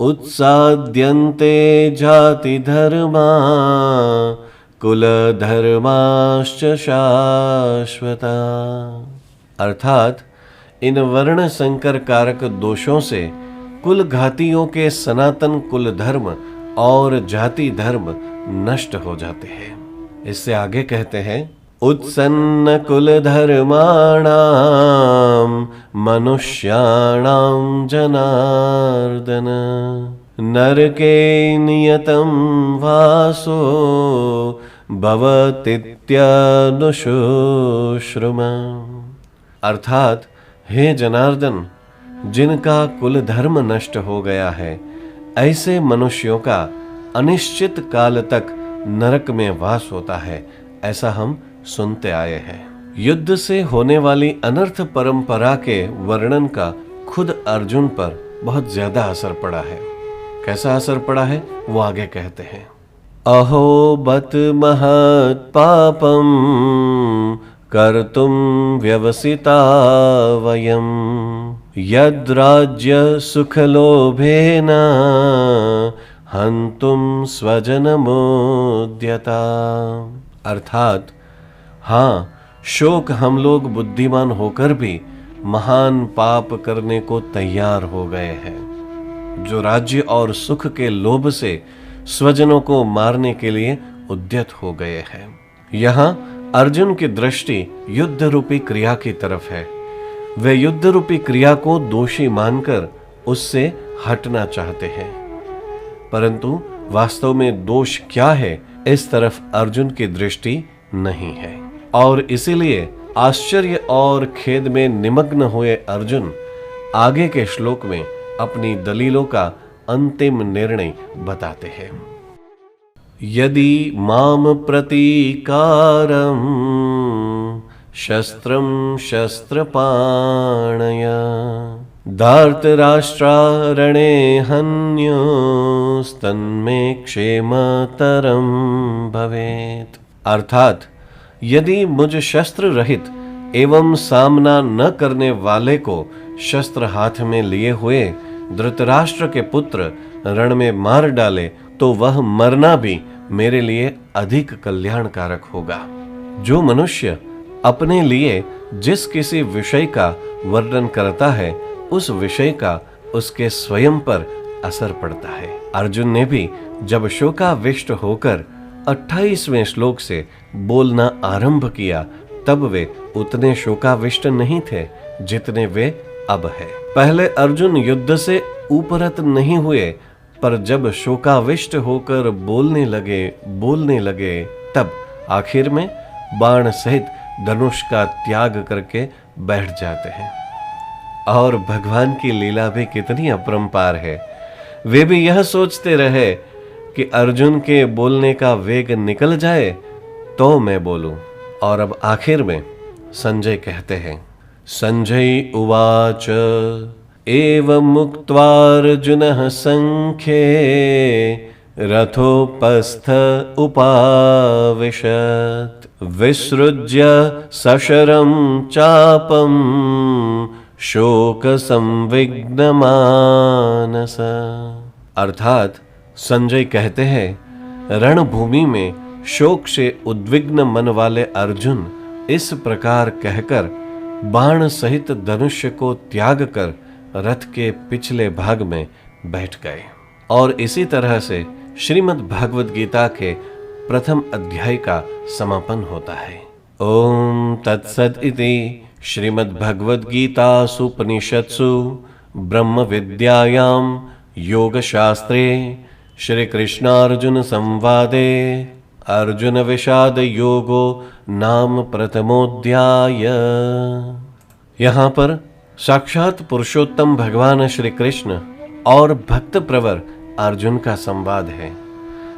उत्साद्यन्ते जाति धर्मा कुल धर्माश्च शाश्वता। अर्थात इन वर्ण संकर कारक दोषों से कुल घातियों के सनातन कुल धर्म और जाति धर्म नष्ट हो जाते हैं। इससे आगे कहते हैं, उत्सन्न कुल धर्माणाम मनुष्याणाम जनार्दन नरके नियतं वासो भवतीत्यनुशुश्रुम। अर्थात हे जनार्दन, जिनका कुल धर्म नष्ट हो गया है, ऐसे मनुष्यों का अनिश्चित काल तक नरक में वास होता है, ऐसा हम सुनते आए हैं। युद्ध से होने वाली अनर्थ परंपरा के वर्णन का खुद अर्जुन पर बहुत ज्यादा असर पड़ा है। कैसा असर पड़ा है वो आगे कहते हैं। अहो बत महत् पापम कर्तुम व्यवसिता वयम यद्राज्य सुखलोभेन हन्तुम स्वजनमुद्यता। अर्थात हाँ, शोक हम लोग बुद्धिमान होकर भी महान पाप करने को तैयार हो गए हैं, जो राज्य और सुख के लोभ से स्वजनों को मारने के लिए उद्यत हो गए हैं। यहाँ अर्जुन की दृष्टि युद्ध रूपी क्रिया की तरफ है। वे युद्ध रूपी क्रिया को दोषी मानकर उससे हटना चाहते हैं, परंतु वास्तव में दोष क्या है, इस तरफ अर्जुन की दृष्टि नहीं है। और इसीलिए आश्चर्य और खेद में निमग्न हुए अर्जुन आगे के श्लोक में अपनी दलीलों का अंतिम निर्णय बताते हैं। यदि माम प्रतीकारम शस्त्रम शस्त्रपाणय धार्तराष्ट्रारणे हन्योस्तन्मे क्षेमतरम भवेत्। अर्थात यदि मुझ शस्त्र रहित एवं सामना न करने वाले को शस्त्र हाथ में लिए हुए धृतराष्ट्र के पुत्र रण में मार डाले तो वह मरना भी मेरे लिए अधिक कल्याणकारक होगा। जो मनुष्य अपने लिए जिस किसी विषय का वर्णन करता है, उस विषय का उसके स्वयं पर असर पड़ता है। अर्जुन ने भी जब शोकाविष्ट होकर 28वें श्लोक से बोलना आरंभ किया, तब वे उतने शोकाविष्ट नहीं थे जितने वे अब है। पहले अर्जुन युद्ध से उपरत नहीं हुए, पर जब शोकाविष्ट होकर बोलने लगे तब आखिर में बाण सहित धनुष का त्याग करके बैठ जाते हैं। और भगवान की लीला भी कितनी अपरंपार है। वे भी यह सोचते रहे कि अर्जुन के बोलने का वेग निकल जाए तो मैं बोलूं। और अब आखिर में संजय कहते हैं, संजय उवाच एवं मुक्त्वार्जुनः संख्ये रथोपस्थ उपाविशत् विसृज्य सशरं चापं शोक संविघ्नमानस। अर्थात संजय कहते हैं, रणभूमि में शोक से उद्विग्न मन वाले अर्जुन इस प्रकार कहकर बाण सहित धनुष्य को त्याग कर रथ के पिछले भाग में बैठ गए। और इसी तरह से श्रीमद् भागवत गीता के प्रथम अध्याय का समापन होता है। ओम तत्सत् इति श्रीमद् भगवद गीतासु उपनिषत्सु ब्रह्म विद्यायां योग शास्त्रे श्री कृष्णार्जुन संवादे अर्जुन विषाद योगो नाम प्रथमोध्याय। यहाँ पर साक्षात पुरुषोत्तम भगवान श्री कृष्ण और भक्त प्रवर अर्जुन का संवाद है,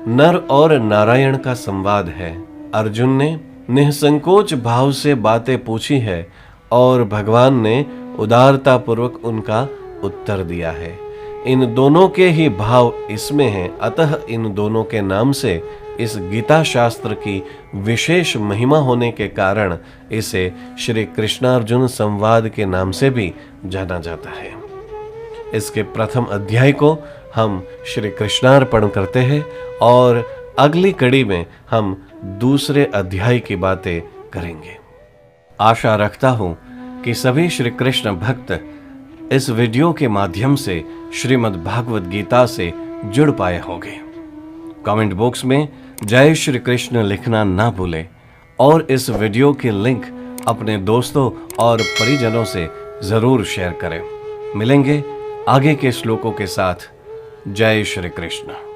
नर और नारायण का संवाद है। अर्जुन ने निसंकोच भाव से बातें पूछी है और भगवान ने उदारता पूर्वक उनका उत्तर दिया है। इन दोनों के ही भाव इसमें हैं, अतः इन दोनों के नाम से इस गीता शास्त्र की विशेष महिमा होने के कारण इसे श्री कृष्णार्जुन संवाद के नाम से भी जाना जाता है। इसके प्रथम अध्याय को हम श्री कृष्णार्पण करते हैं और अगली कड़ी में हम दूसरे अध्याय की बातें करेंगे। आशा रखता हूं कि सभी श्री कृष्ण भक्त इस वीडियो के माध्यम से श्रीमद् भागवत गीता से जुड़ पाए होंगे। कमेंट बॉक्स में जय श्री कृष्ण लिखना ना भूलें और इस वीडियो की लिंक अपने दोस्तों और परिजनों से जरूर शेयर करें। मिलेंगे आगे के श्लोकों के साथ। जय श्री कृष्ण।